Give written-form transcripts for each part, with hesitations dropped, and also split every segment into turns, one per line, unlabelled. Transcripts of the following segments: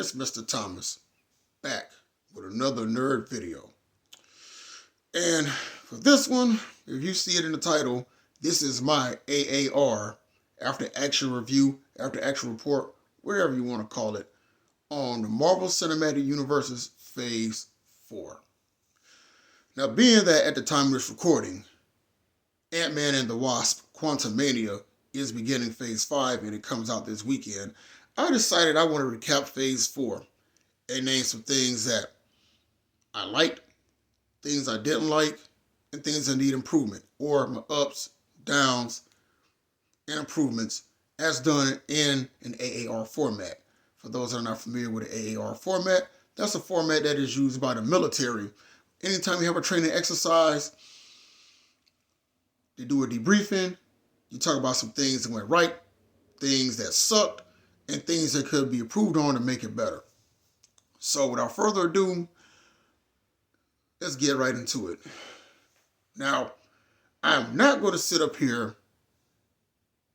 It's Mr. Thomas, back with another nerd video. And for this one, if you see it in the title, this is my AAR, after action review, after action report, whatever you want to call it, on the Marvel Cinematic Universe's Phase 4. Now, being that at the time of this recording, Ant-Man and the Wasp: Quantumania is beginning Phase 5 and it comes out this weekend, I decided I want to recap Phase 4 and name some things that I liked, things I didn't like, and things that need improvement, or my ups, downs, and improvements as done in an AAR format. For those that are not familiar with the AAR format, that's a format that is used by the military. Anytime you have a training exercise, they do a debriefing, you talk about some things that went right, things that sucked, and things that could be improved on to make it better. So without further ado, let's get right into it. Now, I'm not going to sit up here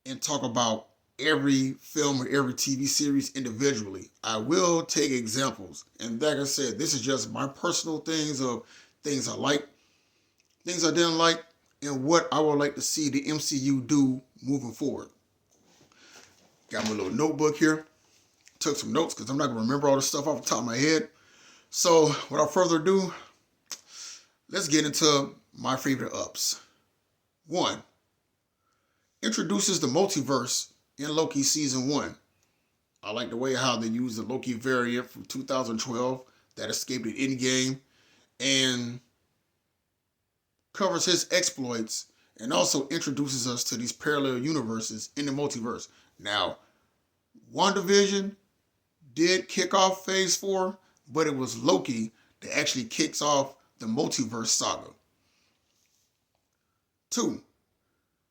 and talk about every film or every TV series individually. I will take examples. And like I said, this is just my personal things of things I like, things I didn't like, and what I would like to see the MCU do moving forward. Got my little notebook here. Took some notes because I'm not going to remember all this stuff off the top of my head. So without further ado, let's get into my favorite ups. 1. Introduces the multiverse in Loki Season 1. I like the way how they use the Loki variant from 2012 that escaped at Endgame and covers his exploits and also introduces us to these parallel universes in the multiverse. Now, WandaVision did kick off Phase 4, but it was Loki that actually kicks off the multiverse saga. 2.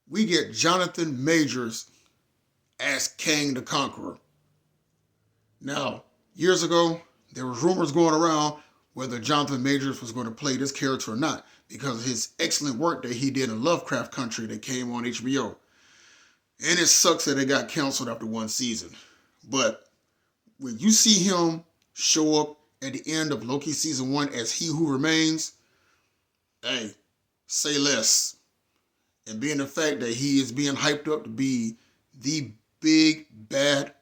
We get Jonathan Majors as Kang the Conqueror. Now, years ago, there was rumors going around whether Jonathan Majors was going to play this character or not because of his excellent work that he did in Lovecraft Country that came on HBO. And it sucks that it got canceled after one season. But when you see him show up at the end of Loki Season 1 as He Who Remains, hey, say less. And being the fact that he is being hyped up to be the big bad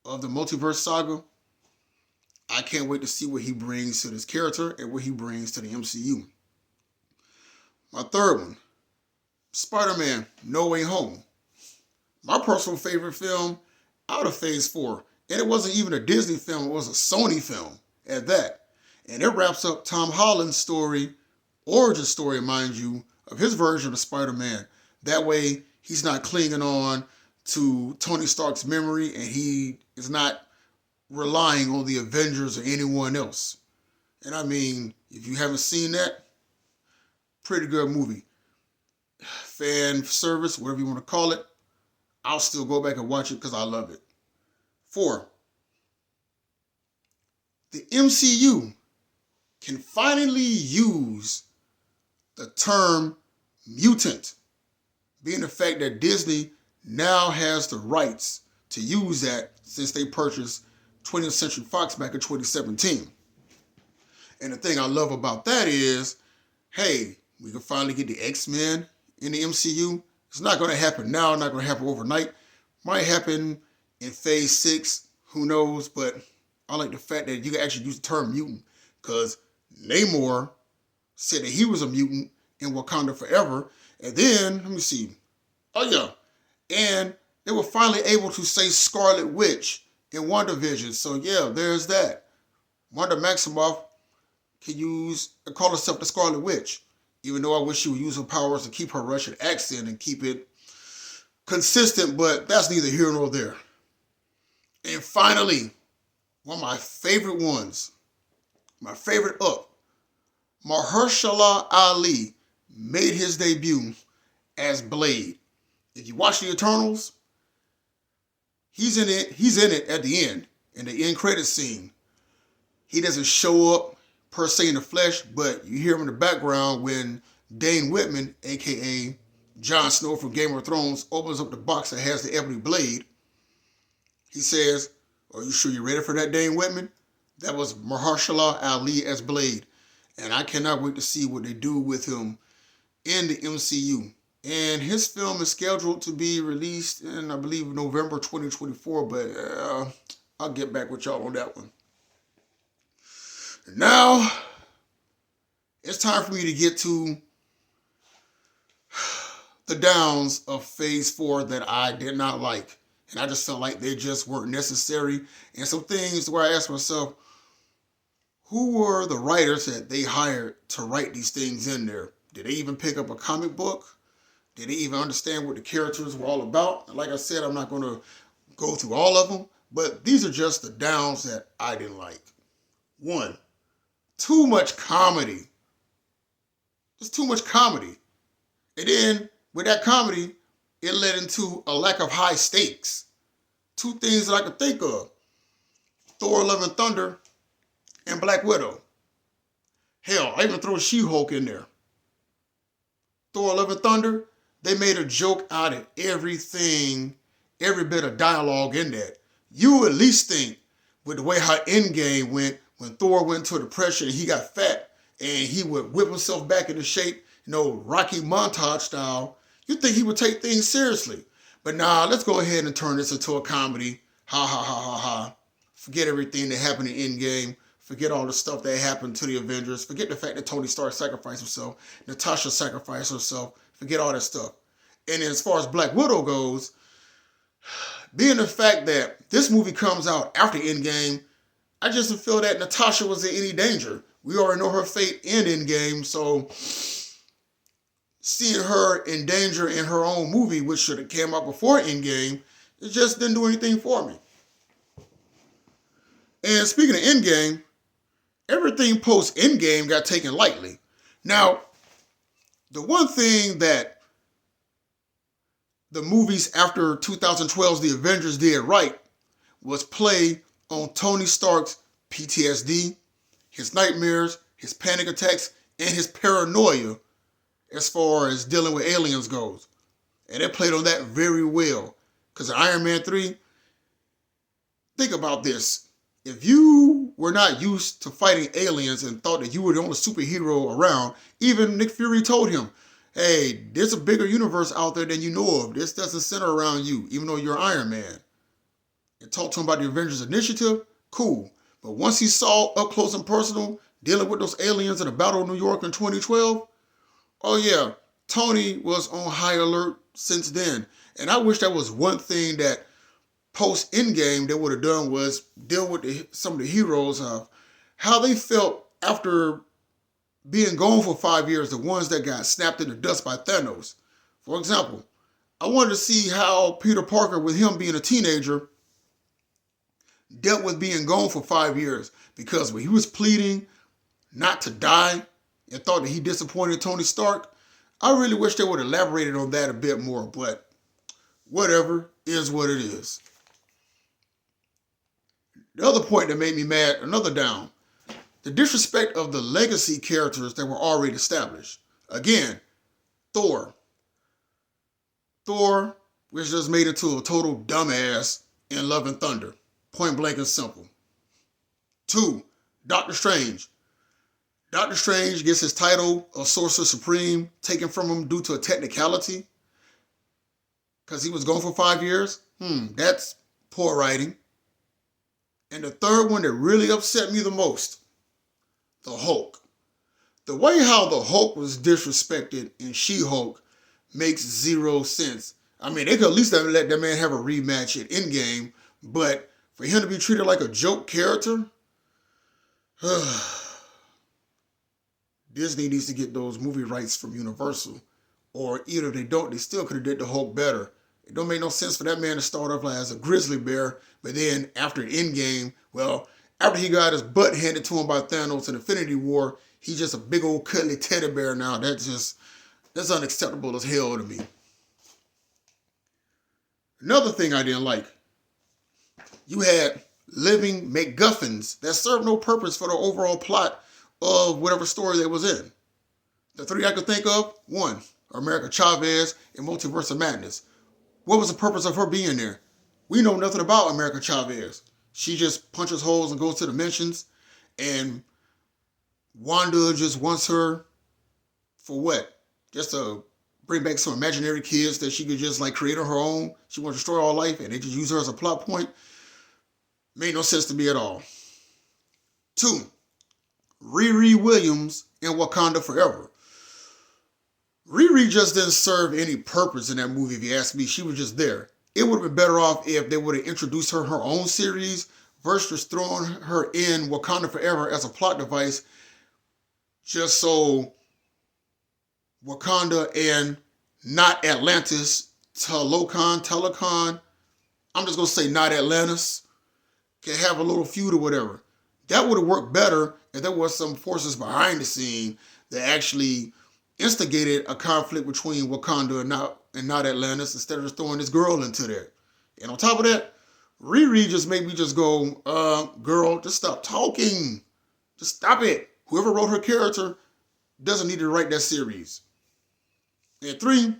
of the multiverse saga, I can't wait to see what he brings to this character and what he brings to the MCU. My third one, Spider-Man: No Way Home. My personal favorite film out of Phase 4. And it wasn't even a Disney film, it was a Sony film at that. And it wraps up Tom Holland's story, origin story, mind you, of his version of Spider-Man. That way, he's not clinging on to Tony Stark's memory and he is not relying on the Avengers or anyone else. And I mean, if you haven't seen that, pretty good movie. Fan service, whatever you want to call it. I'll still go back and watch it because I love it. 4. The MCU can finally use the term mutant, being the fact that Disney now has the rights to use that since they purchased 20th Century Fox back in 2017. And the thing I love about that is, hey, we can finally get the X-Men in the MCU. It's not going to happen now, not going to happen overnight. Might happen in Phase 6, who knows, but I like the fact that you can actually use the term mutant because Namor said that he was a mutant in Wakanda Forever. And then, let me see. Oh, yeah. And they were finally able to say Scarlet Witch in WandaVision. So, yeah, there's that. Wanda Maximoff can call herself the Scarlet Witch. Even though I wish she would use her powers to keep her Russian accent and keep it consistent, but that's neither here nor there. And finally, one of my favorite ones, my favorite up, Mahershala Ali made his debut as Blade. If you watch the Eternals, he's in it at the end, in the end credit scene. He doesn't show up per se in the flesh, but you hear him in the background when Dane Whitman, aka Jon Snow from Game of Thrones, opens up the box that has the ebony blade. He says, Are you sure you're ready for that, Dane Whitman? That was Mahershala Ali as Blade. And I cannot wait to see what they do with him in the MCU. And his film is scheduled to be released in, I believe, November 2024, but I'll get back with y'all on that one. Now, it's time for me to get to the downs of Phase 4 that I did not like. And I just felt like they just weren't necessary. And some things where I asked myself, who were the writers that they hired to write these things in there? Did they even pick up a comic book? Did they even understand what the characters were all about? And like I said, I'm not going to go through all of them, but these are just the downs that I didn't like. 1, too much comedy. Just too much comedy. And then with that comedy, it led into a lack of high stakes. 2 things that I could think of: Thor: Love and Thunder and Black Widow. Hell, I even throw She-Hulk in there. Thor: Love and Thunder, they made a joke out of everything, every bit of dialogue in that. You would at least think, with the way how Endgame went, when Thor went into a depression and he got fat and he would whip himself back into shape, Rocky montage style, you'd think he would take things seriously. But nah, let's go ahead and turn this into a comedy. Ha ha ha ha ha. Forget everything that happened in Endgame. Forget all the stuff that happened to the Avengers. Forget the fact that Tony Stark sacrificed himself. Natasha sacrificed herself. Forget all that stuff. And as far as Black Widow goes, being the fact that this movie comes out after Endgame, I just didn't feel that Natasha was in any danger. We already know her fate in Endgame, so seeing her in danger in her own movie, which should have came out before Endgame, it just didn't do anything for me. And speaking of Endgame, everything post-Endgame got taken lightly. Now, the one thing that the movies after 2012's The Avengers did right was play on Tony Stark's PTSD, his nightmares, his panic attacks, and his paranoia as far as dealing with aliens goes. And they played on that very well. Because in Iron Man 3, think about this. If you were not used to fighting aliens and thought that you were the only superhero around, even Nick Fury told him, hey, there's a bigger universe out there than you know of. This doesn't center around you, even though you're Iron Man. And talked to him about the Avengers Initiative, cool. But once he saw up close and personal, dealing with those aliens in the Battle of New York in 2012, oh yeah, Tony was on high alert since then. And I wish that was one thing that post-Endgame they would have done, was deal with some of the heroes of how they felt after being gone for 5 years, the ones that got snapped in the dust by Thanos. For example, I wanted to see how Peter Parker, with him being a teenager, dealt with being gone for 5 years, because when he was pleading not to die and thought that he disappointed Tony Stark, I really wish they would have elaborated on that a bit more, but whatever, is what it is. The other point that made me mad, another down, the disrespect of the legacy characters that were already established. Again, Thor. Thor was just made into a total dumbass in Love and Thunder. Point blank and simple. 2, Doctor Strange. Doctor Strange gets his title of Sorcerer Supreme taken from him due to a technicality because he was gone for 5 years. That's poor writing. And the third one that really upset me the most, the Hulk. The way how the Hulk was disrespected in She-Hulk makes zero sense. I mean, they could at least let that man have a rematch at Endgame, but for him to be treated like a joke character, Disney needs to get those movie rights from Universal. Or even if they don't, they still could have did the Hulk better. It don't make no sense for that man to start off as a grizzly bear, but then after an Endgame, well, after he got his butt handed to him by Thanos in Infinity War, he's just a big old cuddly teddy bear now. That's unacceptable as hell to me. Another thing I didn't like, you had living MacGuffins that served no purpose for the overall plot of whatever story they was in. The 3 I could think of, 1, America Chavez and Multiverse of Madness. What was the purpose of her being there? We know nothing about America Chavez. She just punches holes and goes to dimensions, and Wanda just wants her for what? Just to bring back some imaginary kids that she could just like create on her own. She wants to destroy all life, and they just use her as a plot point. Made no sense to me at all. 2. Riri Williams in Wakanda Forever. Riri just didn't serve any purpose in that movie, if you ask me. She was just there. It would have been better off if they would have introduced her own series versus throwing her in Wakanda Forever as a plot device just so Wakanda and not Atlantis, Telecon, I'm just going to say not Atlantis, can have a little feud or whatever. That would have worked better if there was some forces behind the scene that actually instigated a conflict between Wakanda and not Atlantis instead of just throwing this girl into there. And on top of that, Riri just made me just go, girl, just stop talking. Just stop it. Whoever wrote her character doesn't need to write that series. And 3,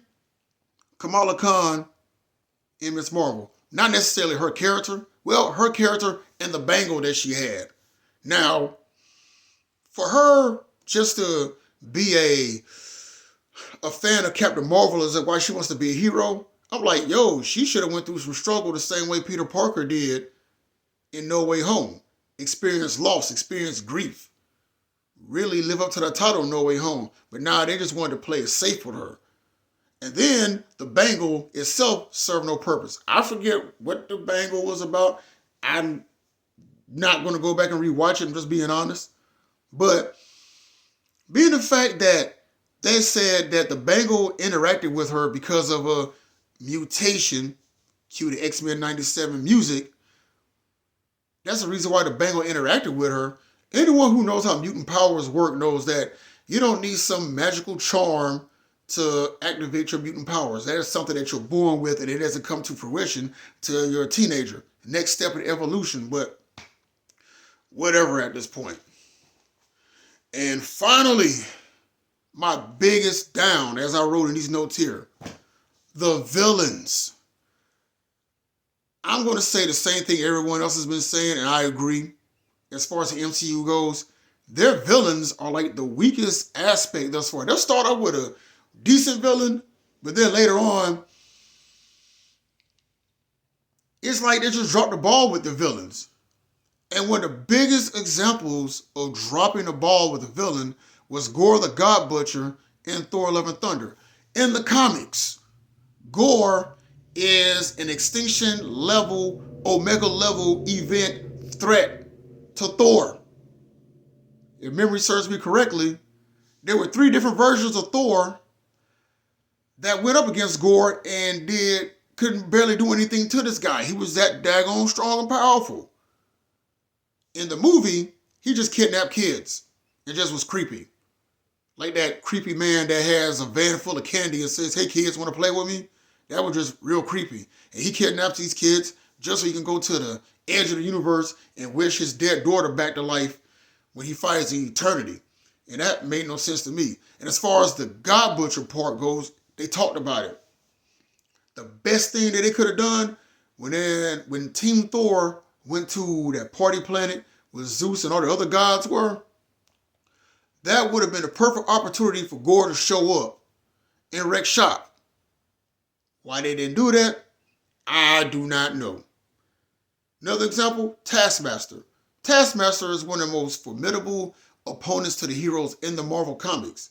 Kamala Khan in Ms. Marvel. Not necessarily her character. Well, her character and the bangle that she had. Now, for her just to be a fan of Captain Marvel is why she wants to be a hero, I'm like, yo, she should have went through some struggle the same way Peter Parker did in No Way Home. Experienced loss, experienced grief. Really live up to that title, No Way Home. But now they just wanted to play it safe with her. And then the bangle itself served no purpose. I forget what the bangle was about. I'm not going to go back and rewatch it, I'm just being honest. But being the fact that they said that the bangle interacted with her because of a mutation, cue the X-Men 97 music, that's the reason why the bangle interacted with her. Anyone who knows how mutant powers work knows that you don't need some magical charm to activate your mutant powers. That is something that you're born with and it doesn't come to fruition till you're a teenager. Next step in evolution, but whatever at this point. And finally, my biggest down, as I wrote in these notes here, the villains. I'm going to say the same thing everyone else has been saying, and I agree. As far as the MCU goes, their villains are like the weakest aspect thus far. They'll start out with a decent villain, but then later on, it's like they just dropped the ball with the villains. And one of the biggest examples of dropping the ball with a villain was Gore the God Butcher in Thor Love and Thunder. In the comics, Gore is an extinction level, Omega level event threat to Thor. If memory serves me correctly, there were 3 different versions of Thor that went up against Gore and couldn't barely do anything to this guy. He was that daggone strong and powerful. In the movie, he just kidnapped kids. It just was creepy. Like that creepy man that has a van full of candy and says, hey kids, want to play with me? That was just real creepy. And he kidnaps these kids just so he can go to the edge of the universe and wish his dead daughter back to life when he fights in eternity. And that made no sense to me. And as far as the God Butcher part goes, they talked about it. The best thing that they could have done when Team Thor went to that party planet where Zeus and all the other gods were, that would have been a perfect opportunity for Gore to show up and wreck shop. Why they didn't do that, I do not know. Another example, Taskmaster. Taskmaster is one of the most formidable opponents to the heroes in the Marvel comics.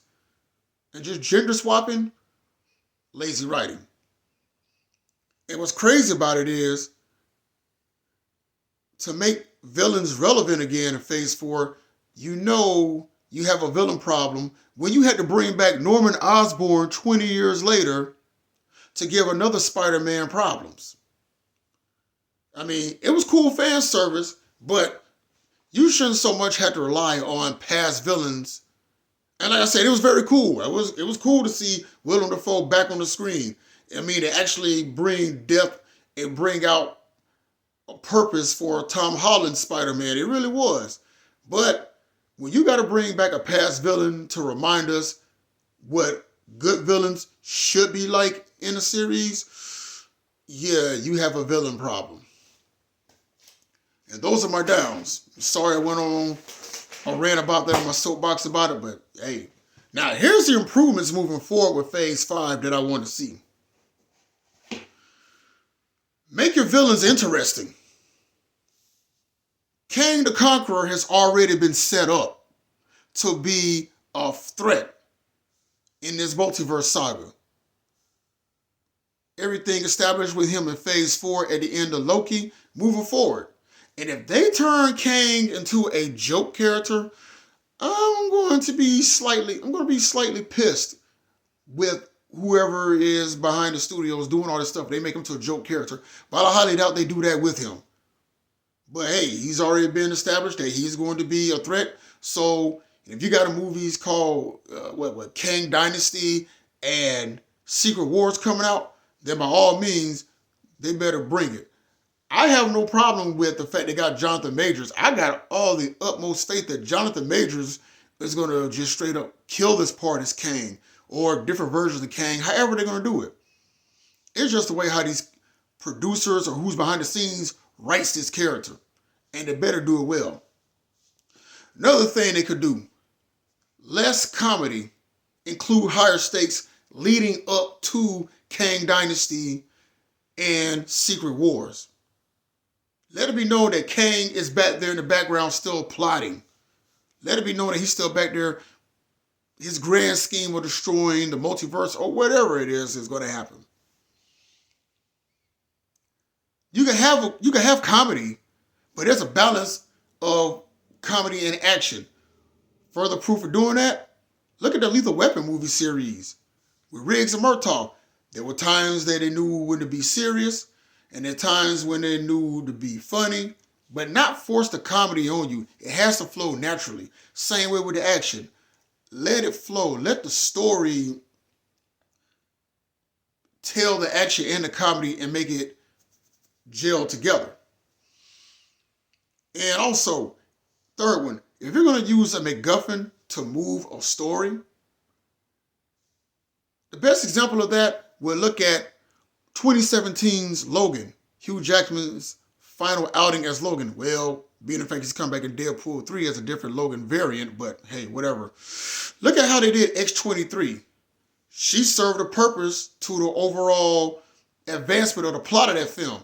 And just gender swapping, lazy writing. And what's crazy about it is, to make villains relevant again in Phase 4, you know you have a villain problem when you had to bring back Norman Osborn 20 years later to give another Spider-Man problems. I mean, it was cool fan service, but you shouldn't so much have to rely on past villains. And like I said, it was very cool. It was cool to see Willem Dafoe back on the screen. I mean, to actually bring depth and bring out a purpose for Tom Holland's Spider-Man. It really was. But when you got to bring back a past villain to remind us what good villains should be like in a series, yeah, you have a villain problem. And those are my downs. Sorry I went on a rant about that on my soapbox about it, but hey. Now here's the improvements moving forward with Phase 5 that I want to see. Make your villains interesting. Kang the Conqueror has already been set up to be a threat in this multiverse saga. Everything established with him in Phase 4 at the end of Loki, moving forward. And if they turn Kang into a joke character, I'm going to be slightly pissed with whoever is behind the studios doing all this stuff. They make him to a joke character, but I highly doubt they do that with him. But hey, he's already been established that he's going to be a threat. So if you got a movies called Kang Dynasty and Secret Wars coming out, then by all means, they better bring it. I have no problem with the fact they got Jonathan Majors. I got all the utmost faith that Jonathan Majors is going to just straight up kill this part as Kang or different versions of Kang, however they're going to do it. It's just the way how these producers or who's behind the scenes writes this character. And they better do it well. Another thing they could do, less comedy, include higher stakes leading up to Kang Dynasty and Secret Wars. Let it be known that Kang is back there in the background still plotting. Let it be known that he's still back there. His grand scheme of destroying the multiverse or whatever it is going to happen. You can have comedy, but there's a balance of comedy and action. Further proof of doing that, look at the Lethal Weapon movie series with Riggs and Murtaugh. There were times that they knew when to be serious, and there are times when they knew to be funny, but not force the comedy on you. It has to flow naturally. Same way with the action. Let it flow. Let the story tell the action and the comedy and make it gel together. And also, third one, if you're going to use a MacGuffin to move a story, the best example of that, we'll look at 2017's Logan, Hugh Jackman's final outing as Logan. Well, being the fact he's come back in Deadpool 3 as a different Logan variant, but hey, whatever. Look at how they did X-23. She served a purpose to the overall advancement of the plot of that film.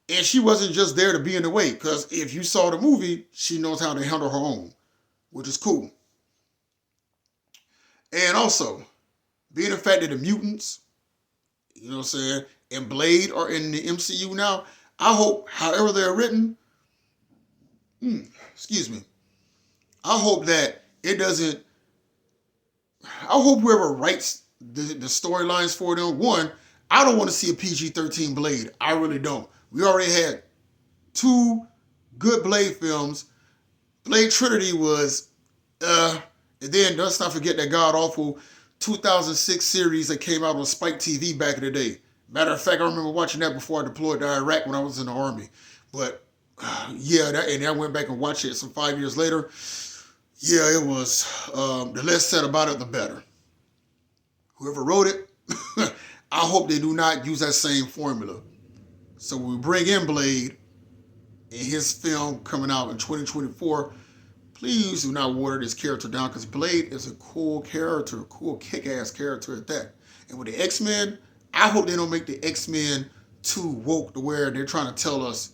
And she wasn't just there to be in the way, because if you saw the movie, she knows how to handle her own, which is cool. And also, being the fact that the mutants, you know what I'm saying, and Blade are in the MCU now, I hope, however they're written, I hope that it doesn't, I hope whoever writes the storylines for them, one, I don't want to see a PG-13 Blade. I really don't. We already had 2 good Blade films. Blade Trinity was, and then let's not forget that god-awful 2006 series that came out on Spike TV back in the day. Matter of fact, I remember watching that before I deployed to Iraq when I was in the Army. But yeah, and I went back and watched it some 5 years later. Yeah, it was, the less said about it, the better. Whoever wrote it, I hope they do not use that same formula. So when we bring in Blade and his film coming out in 2024, please do not water this character down, because Blade is a cool character, a cool kick-ass character at that. And with the X-Men, I hope they don't make the X-Men too woke to where they're trying to tell us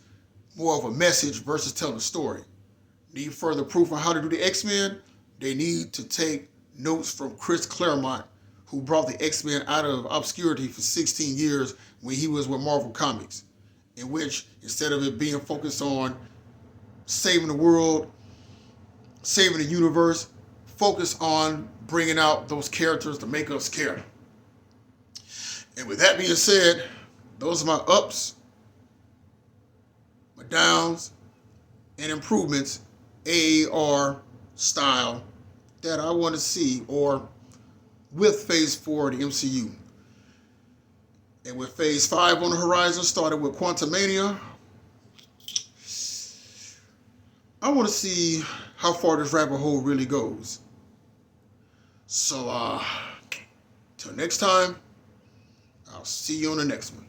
more of a message versus telling a story. Need further proof on how to do the X-Men? They need to take notes from Chris Claremont, who brought the X-Men out of obscurity for 16 years when he was with Marvel Comics, in which instead of it being focused on saving the world, saving the universe, focus on bringing out those characters to make us care. And with that being said, those are my ups, my downs, and improvements, AAR style, that I want to see, or with Phase 4 of the MCU. And with Phase 5 on the horizon, started with Quantumania, I want to see how far this rabbit hole really goes. So, till next time, I'll see you on the next one.